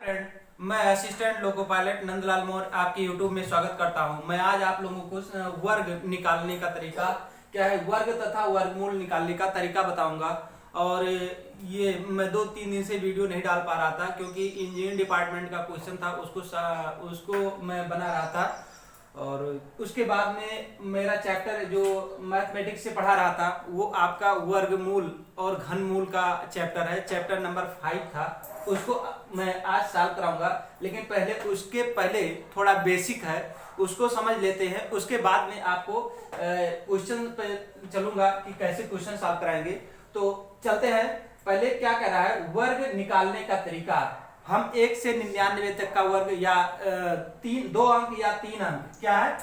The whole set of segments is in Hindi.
फ्रेंड, मैं assistant loco pilot Nandlal Maurya आपके यूट्यूब में स्वागत करता हूं। मैं आज आप लोगों को वर्ग निकालने का तरीका क्या है, वर्ग तथा वर्गमूल निकालने का तरीका बताऊंगा। और ये मैं 2-3 दिन से वीडियो नहीं डाल पा रहा था क्योंकि इंजीनियरिंग डिपार्टमेंट का क्वेश्चन था, उसको मैं बना रहा था। और उसके बाद में मेरा चैप्टर जो मैथमेटिक्स से पढ़ा रहा था वो आपका वर्गमूल और घनमूल का चैप्टर है, चैप्टर नंबर 5 था। उसको मैं आज सॉल्व कराऊंगा, लेकिन उसके पहले थोड़ा बेसिक है, उसको समझ लेते हैं। उसके बाद में आपको क्वेश्चन पे चलूंगा कि कैसे क्वेश्चन सॉल्व कराएंगे। तो चलते हैं। पहले क्या कह रहा है, वर्ग निकालने का तरीका। हम 1 से 99 तक का वर्ग या 2 अंक या 3 अंक क्या है,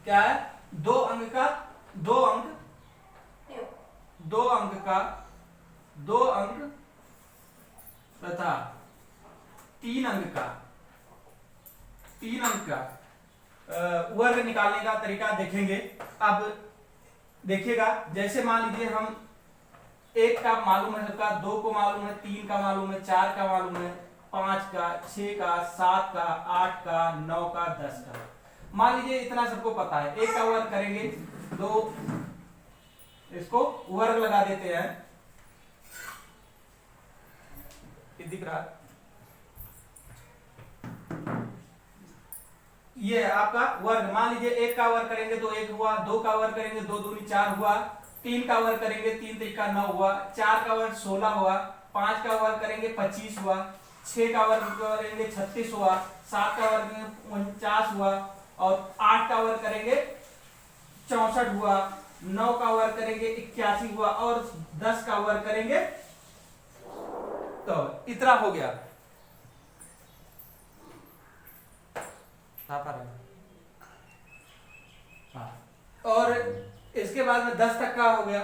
क्या है 2 अंक का 2 अंक 2 अंक का 2 अंक तथा 3 अंक का 3 अंक का वर्ग निकालने का तरीका देखेंगे। अब देखिएगा, जैसे मान लीजिए हम 1 का मालूम है सबका, 2 को मालूम है, 3 का मालूम है, 4 का मालूम है, 5 का, 6 का, 7 का, 8 का, 9 का, 10 का। मान लीजिए इतना सबको पता है। 1 का वर्ग करेंगे, 2 इसको वर्ग लगा देते हैं, ये दिख रहा है, ये आपका वर्ग। मान लीजिए 1 का वर्ग करेंगे तो 1 हुआ, 2 का वर्ग करेंगे 2 दूनी 4 हुआ, 3 का वर्ग करेंगे 3 त्रिका 9 हुआ, 4 का वर्ग 16 हुआ, 5 का वर्ग करेंगे 25 हुआ, 6 का वर्ग करेंगे 36 हुआ, 7 का वर्ग 49 हुआ, और 8 का वर्ग करेंगे 64 हुआ, 9 का वर्ग करेंगे 81 हुआ, और 10 का वर्ग करेंगे, तो इतना हो गया। हाँ, और इसके बाद में 10 तक का हो गया।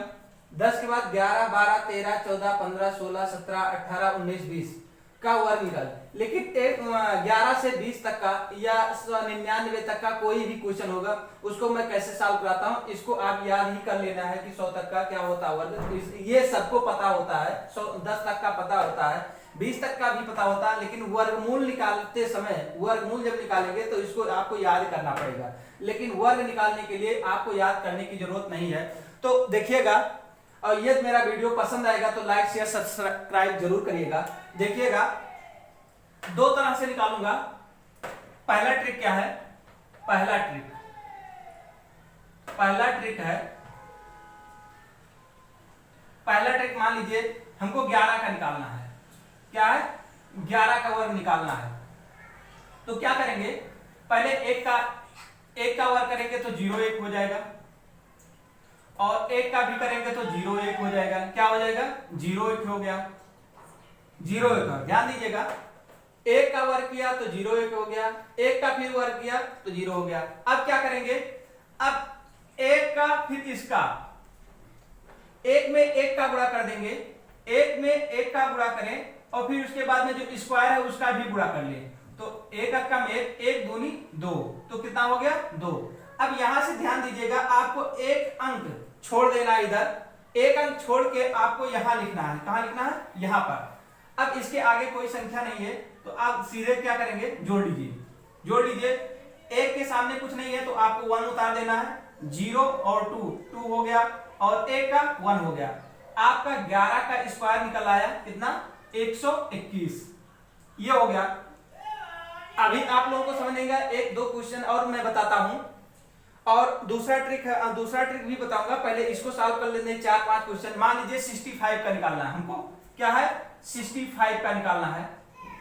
10 के बाद 11, 12, 13, 14, 15, 16, 17, 18, 19, 20 का वर्ग निकाल। लेकिन 11 से 20 तक का या 99 तक का कोई भी क्वेश्चन होगा, उसको मैं कैसे सॉल्व कराता हूं, इसको आप याद ही कर लेना है कि 100 तक का क्या होता है वर्ग। ये सबको पता होता है, 10 तक का पता होता है, 20 तक का भी पता होता है, लेकिन वर्गमूल निकालते समय, वर्गमूल जब निकालेंगे तो इसको आपको याद करना पड़ेगा। लेकिन वर्ग निकालने के लिए आपको याद करने की जरूरत नहीं है। तो देखिएगा, और ये मेरा वीडियो पसंद आएगा तो लाइक शेयर सब्सक्राइब जरूर करिएगा। देखिएगा, 2 तरह से निकालूंगा। पहला ट्रिक क्या है, पहला ट्रिक मान लीजिए हमको 11 का निकालना है। क्या है, 11 का वर्ग निकालना है। तो क्या करेंगे, पहले 1 का वर्ग करेंगे तो 0 1 हो जाएगा, और 1 का भी करेंगे तो 0 1 हो जाएगा। क्या हो जाएगा, 0 1 हो गया, 0 1 हो। ध्यान दीजिएगा, 1 का वर्ग किया तो 0 1 हो गया, 1 का फिर वर्ग किया तो 0 हो गया। अब क्या करेंगे, अब 1 का फिर इसका, 1 में 1 का गुणा कर देंगे, 1 में 1 का गुणा करें, और फिर उसके बाद में जो स्क्वायर है उसका भी गुणा कर ले। तो 1 कम 1, 1 दूनी 2, तो कितना हो गया 2। अब यहां से ध्यान दीजिएगा, आपको 1 अंक छोड़ देना है इधर, 1 अंक छोड़ के आपको यहां लिखना है। कहां लिखना है, यहां पर। अब इसके आगे कोई संख्या नहीं है तो आप सीधे क्या करेंगे, जोड़ लीजिए। 1 के सामने कुछ नहीं है तो आपको 1 उतार देना है, 0 और 2 हो गया, और 1 का 1 हो गया। आपका 11 का स्क्वायर निकल आया कितना, 121। ये हो गया। अभी आप लोगों को समझ नहीं गया, 1-2 क्वेश्चन और मैं बताता हूं, और दूसरा ट्रिक भी बताऊंगा। पहले इसको सॉल्व कर लेते हैं, 4-5 क्वेश्चन। मान लीजिए 65 का निकालना है हमको। क्या है, 65 का निकालना है,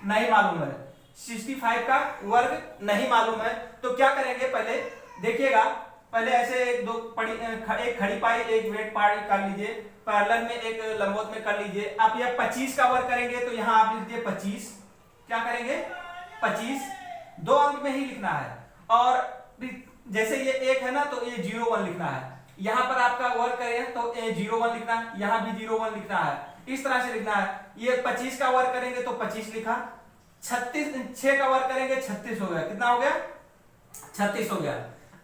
नहीं मालूम है, 65 का वर्ग नहीं मालूम है। तो क्या करेंगे, पहले देखिएगा, पहले ऐसे एक खड़ी पाई एक वेट पाई कर लीजिए, पैरेलल में एक लंबवत में कर लीजिए। आप ये 25 का वर्ग करेंगे तो यहां आप लिख दिए 25। क्या करेंगे, 25 2 अंक में ही लिखना है, और जैसे ये 1 है ना तो ये 0 1 लिखना है। यहां पर आपका वर्ग करें तो 0 1 लिखना है, यहां भी 0 1 लिखना है, इस तरह से लिखना है। ये 25 का वर्ग करेंगे तो 25 लिखा, 6 का वर्ग करेंगे 36 हो गया। कितना हो गया, 36 हो गया।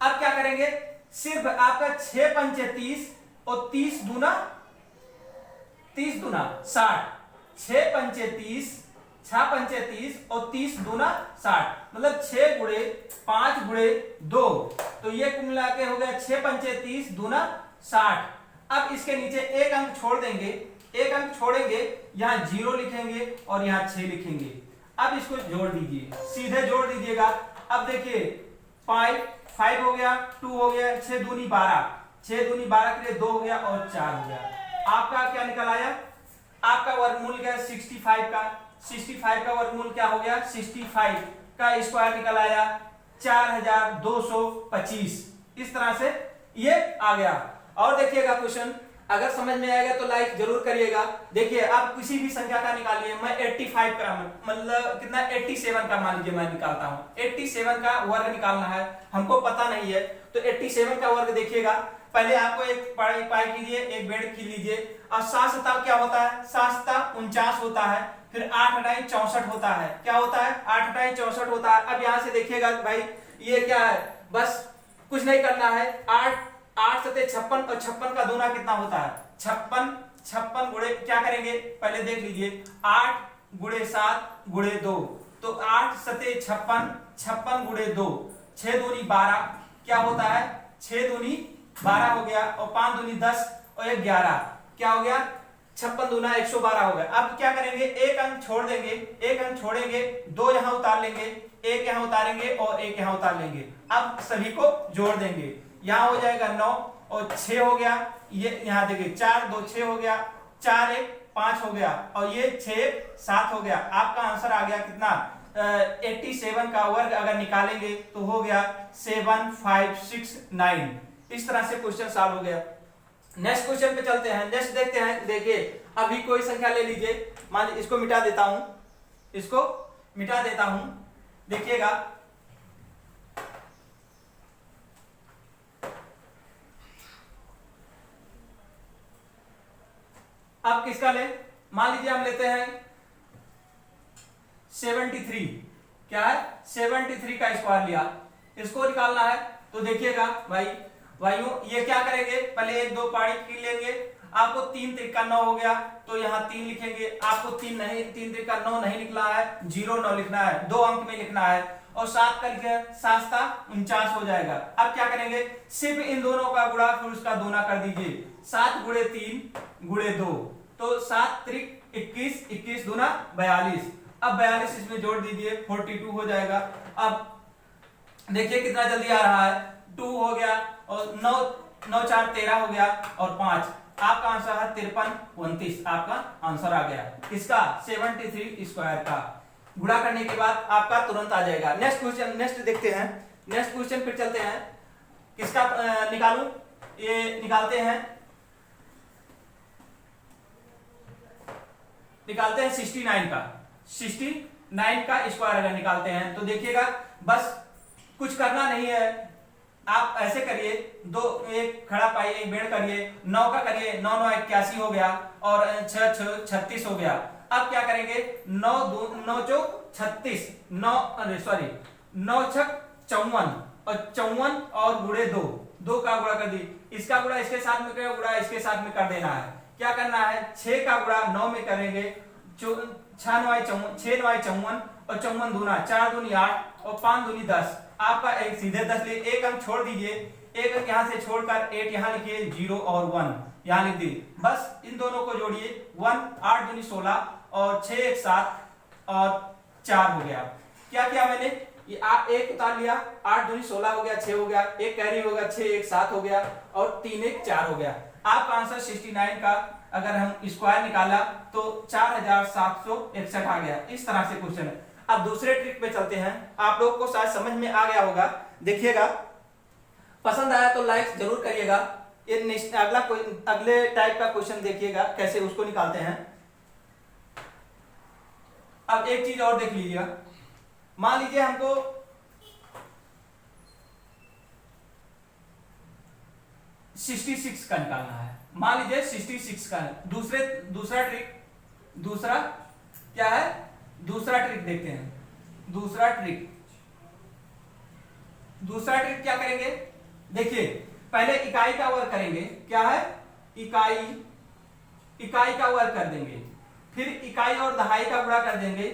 अब क्या करेंगे, सिर्फ आपका 6 पंचे 30 और 30 दूना 60, 6 पंचे 30, 6 पंचे 30 और 30 दूना 60, मतलब 6 गुणे 5 गुणे 2, तो ये कुल मिला के हो गया 6 पंचे 30 दूना 60। अब इसके नीचे एक अंक छोड़ देंगे, एक अंक छोड़ेंगे, यहां 0 लिखेंगे और यहां 6 लिखेंगे। अब इसको जोड़ दीजिए, सीधे जोड़ दीजिएगा। अब देखिए 5 हो गया, 2 हो गया, 6 दूनी 12, 6 दूनी 12 के लिए 2 हो गया और 4 हो गया। आपका क्या निकल आया? आपका वर्गमूल क्या है 65 का, 65 का वर्गमूल क्या हो गया 65 का स्क्वायर निकल आया 4225। इस तरह से ये आ गया। और देखिएगा क्वेश्चन, अगर समझ में आएगा तो लाइक जरूर करिएगा। देखिए आप किसी भी संख्या का निकालिए, मैं 85 का मतलब कितना 87 का मान लीजिए मैं निकालता हूं, 87 का वर्ग निकालना है, हमको पता नहीं है तो 87 का वर्ग देखिएगा। पहले आपको एक पाई कीजिए, एक बेड़ की लीजिए, और 7 सता क्या होता है 7 सता 49 होता है, फिर 8 हटाई 64 होता है, क्या होता है 8 हटाई 64 होता है। अब यहां से देखिएगा भाई ये क्या है, बस कुछ नहीं करना है, 8 सते 56 और 56 का दूना कितना होता है 56 गुणे क्या करेंगे पहले देख लीजिए 8 गुणे 7 गुणे 2, तो 8 सते 56 गुणे 2, 6 दूनी 12 क्या होता है 6 दूनी 12 हो गया, और 5 दूनी 10 और 11 क्या हो गया 56 दूना 112 हो गया। अब क्या करेंगे एक अंक छोड़ देंगे, एक अंक छोड़ेंगे, 2 यहां उतार लेंगे, 1 यहां उतारेंगे और 1 यहां उतार लेंगे। अब सभी को जोड़ देंगे, यहां हो जाएगा 9 और 6 हो गया, ये यहां देखिए 4 2 6 हो गया, 4 1 5 हो गया, और ये 6 7 हो गया। आपका आंसर आ गया कितना 87 का वर्ग अगर निकालेंगे तो हो गया 7569। इस तरह से क्वेश्चन सॉल्व हो गया। नेक्स्ट क्वेश्चन पे चलते हैं, नेक्स्ट देखते हैं। देखिए अभी कोई संख्या ले लीजिए, मान लीजिए इसको मिटा देता हूं, इसको मिटा देता हूं, देखिएगा अब किसका ले, मान लीजिए हम लेते हैं 73, क्या है 73 का स्क्वायर लिया, इसको निकालना है। तो देखिएगा भाइयों ये क्या करेंगे, पहले 1 2 पारी की लेंगे, आपको 3 त्रिका 9 हो गया तो यहाँ 3 लिखेंगे, आपको 3 त्रिका 9 नहीं लिखना है, 0 9 लिखना है, 2 अंक में लिखना है, और 7 का लिखे 7 49 हो जाएगा। अब क्या करेंगे सिर्फ इन दोनों का गुणा फिर उसका दूना कर दीजिए, 7 गुणे 3 गुणे 2, तो 7 त्रिक 21, 21 दूना 42। अब 42 इसमें जोड़ दीजिए 42 हो जाएगा। अब देखिए कितना जल्दी आ रहा है, 2 हो गया और 9 9 4 13 हो गया और 5, आपका आंसर है 53 29, आपका आंसर आ गया किसका 73 स्क्वायर का। गुणा करने के बाद आपका तुरंत आ जाएगा। नेक्स्ट क्वेश्चन, नेक्स्ट देखते हैं, नेक्स्ट क्वेश्चन पे चलते हैं, किसका निकालूं, ये निकालते हैं 69 का, 69 का स्क्वायर अगर निकालते हैं तो देखिएगा बस कुछ करना नहीं है, आप ऐसे करिए, 2 एक खड़ा पाई एक बेड़ करिए, 9 का करिए, 9 9 81 हो गया और 6 6 36 हो गया। अब क्या करेंगे 9 9 चौक 36, 9 सॉरी 9 छक 54 और 54 और गुणे 2, 2 का गुणा कर दी, इसका गुणा इसके साथ में करें, गुणा इसके साथ में कर देना है। क्या करना है 6 का गुणा 9 में करेंगे, 6 9 54 और 54 दूना 4 दूनी 8 और 5 दूनी 10, आपका एक सीधे 10 लिए, एक अंक छोड़ दीजिए, एक अंक यहां से छोड़कर 8 यहां लिखिए, 0 और 1 यहां लिख दी, बस इन दोनों को जोड़िए 1 8 दूनी 16 और 6 1 7 और 4 हो गया। क्या किया मैंने ये एक उतार लिया, 8 दूनी 16 हो गया, 6 हो गया, एक कैरी हो गया, 6 1 7 हो गया और 3 1 4 हो गया। आपका आंसर 69 का अगर हम स्क्वायर निकाला तो 4761 आ गया। इस तरह से क्वेश्चन है। अब दूसरे ट्रिक पे चलते हैं, आप लोगों को शायद समझ में आ गया होगा, देखिएगा पसंद आया तो लाइक जरूर करिएगा। ये अगले टाइप का क्वेश्चन देखिएगा कैसे उसको निकालते हैं। अब एक चीज और देख लीजिएगा, मान लीजिए हमको 66 का निकालना है, मान लीजिए 66 का है। दूसरा ट्रिक, दूसरा क्या है, दूसरा ट्रिक देखते हैं। दूसरा ट्रिक क्या करेंगे, देखिए पहले इकाई का वर्ग करेंगे, क्या है इकाई का वर्ग कर देंगे, फिर इकाई और दहाई का गुणा कर देंगे,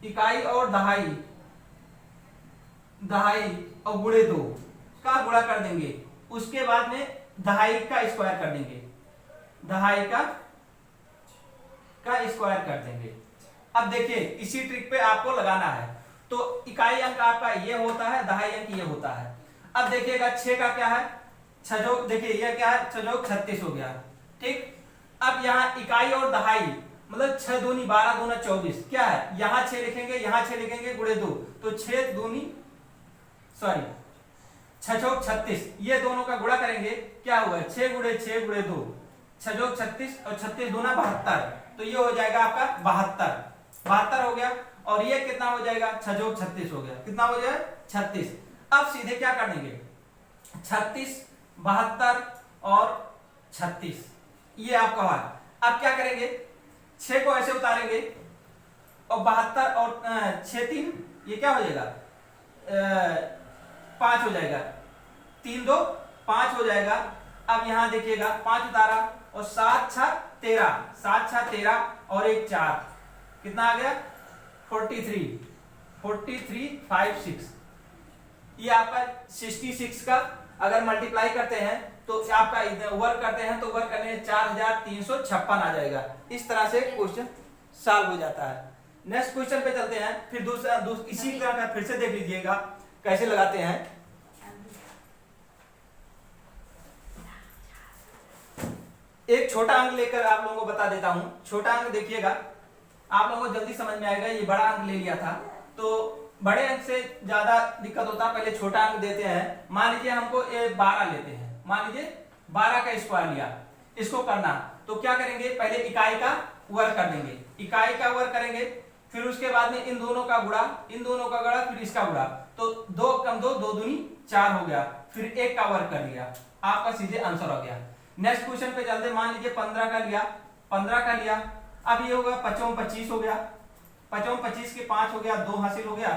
इकाई और दहाई और गुणे 2 का गुणा कर देंगे। उसके बाद में दहाई का स्क्वायर कर देंगे, दहाई का स्क्वायर कर देंगे। अब देखिए इसी ट्रिक पे आपको लगाना है। तो इकाई अंक आपका ये होता है, दहाई अंक ये होता है। अब देखिएगा 6 का क्या है, छजोग, देखिए ये क्या है, छजोग 36 हो गया, ठीक। अब यहाँ इकाई और दहाई मतलब 6 दूनी 12 दूना 24 क्या है, यहाँ 6 लिखेंगे, यहाँ 6 लिखेंगे, गुणे 2 तो 6 छजोग 36, ये दोनों का गुणा करेंगे, क्या हुआ 6 गुणे 6 गुणे 2 छजोग 36 और 36 दूना 72, तो ये हो जाएगा आपका 72 हो गया। और ये कितना हो जाएगा, छजोग 36 हो गया, कितना हो जाए 36। अब सीधे क्या कर देंगे, 36 72 और 36 ये आपका है। अब क्या करेंगे, 6 को ऐसे उतारेंगे और 72 और 6 3 ये क्या हो जाएगा 5 हो जाएगा, 3 2 5 हो जाएगा। अब यहां देखिएगा 5 उतारा और 7 6 13 और 1 4 कितना आ गया 43 5 6। ये आपका 66 का अगर मल्टीप्लाई करते हैं तो आपका वर्क करते हैं तो वर्क करने 4356 आ जाएगा। इस तरह से क्वेश्चन सॉल्व हो जाता है। नेक्स्ट क्वेश्चन पे चलते हैं, फिर दूसरा इसी तरह का फिर से देख लीजिएगा कैसे लगाते हैं। एक छोटा अंक लेकर आप लोगों को बता देता हूं। छोटा अंक देखिएगा, आप लोगों को जल्दी समझ में आएगा। ये बड़ा अंक ले लिया था तो बड़े अंक से ज्यादा दिक्कत होता है, पहले छोटा अंक देते हैं। मान लीजिए हमको 12 लेते हैं, मान लीजिए 12 का स्क्वायर लिया, इसको करना तो क्या करेंगे, पहले इकाई का वर्ग कर देंगे, इकाई का वर्ग करेंगे, फिर उसके बाद में इन दोनों का गुणा, फिर इसका गुणा, तो 2 कम 2 2 दूनी 4 हो गया, फिर 1 का वर्ग कर दिया, आपका सीधे आंसर हो गया। नेक्स्ट क्वेश्चन पे चलते, मान लीजिए 15 का लिया, अब ये होगा 5 25 हो गया, 5 25 के 5 हो गया, 2 हासिल हो गया।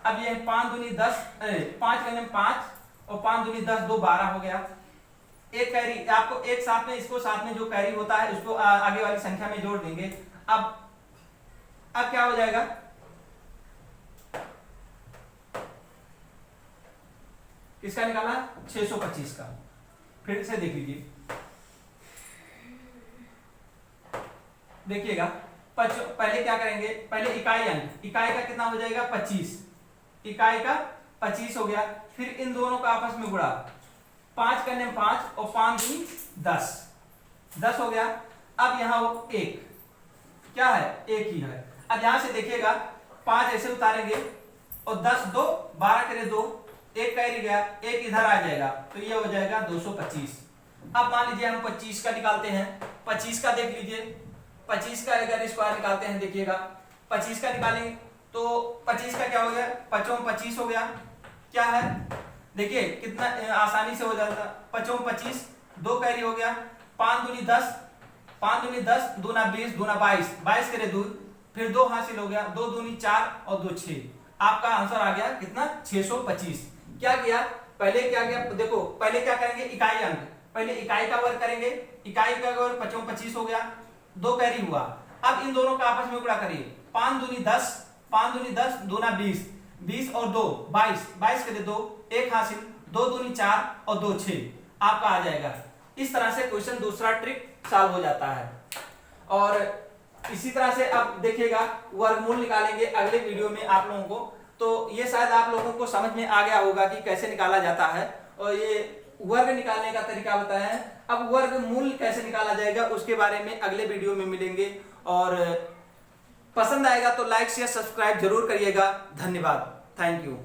अब ये 5 दूनी 10, 5 का 5 और 5 दूनी 10 2 12 हो गया। एक कैरी आपको एक साथ में, इसको साथ में जो कैरी होता है उसको आगे वाली संख्या में जोड़ देंगे। अब क्या हो जाएगा, किसका निकाला 625 का। फिर से देख लीजिए, देखिएगा पहले क्या करेंगे, पहले इकाई अंक, इकाई का कितना हो जाएगा 25, इकाई का 25 हो गया, फिर इन दोनों का आपस में गुणा, 5 करने 5 और 5 दूनी 10 हो गया। अब यहाँ 1 क्या है, 1 ही है। अब यहां से देखिएगा 5 ऐसे उतारेंगे और 10 2 12 करे 2, 1 कैरी गया, 1 इधर आ जाएगा, तो ये हो जाएगा 225। अब मान लीजिए हम 25 का निकालते हैं, 25 का देख लीजिए, 25 का अगर स्क्वायर निकालते हैं, देखिएगा 25 का निकालेंगे तो 25 का क्या हो गया, 5 25 हो गया, क्या है देखिए कितना आसानी से हो जाता, 5 25 2 कैरी हो गया, 5 दूनी 10 दूना 20 दूना 22 करे 2, फिर 2 हासिल हो गया, 2 दूनी 4 और 2 6, आपका आंसर आ गया कितना 625। क्या किया, पहले क्या किया देखो, पहले क्या करेंगे इकाई अंक, पहले इकाई का वर्ग करेंगे, इकाई का वर्ग 5 25 हो गया, 2 कैरी हुआ। अब इन दोनों का आपस में गुणा करिए, 5 दूनी 10 दूना 20 और 2 22 करे 2, 1 हासिल, 2 दूनी 4 और 2 6, आपका आ जाएगा। इस तरह से क्वेश्चन दूसरा ट्रिक सॉल्व हो जाता है। और इसी तरह से अब देखिएगा वर्गमूल निकालेंगे अगले वीडियो में आप लोगों को, तो ये शायद आप लोगों को समझ में आ गया होगा कि कैसे निकाला जाता है, और ये वर्ग निकालने का तरीका बताया है। अब वर्गमूल कैसे निकाला जाएगा उसके बारे में अगले वीडियो में मिलेंगे, और पसंद आएगा तो लाइक शेयर सब्सक्राइब जरूर करिएगा। धन्यवाद, थैंक यू।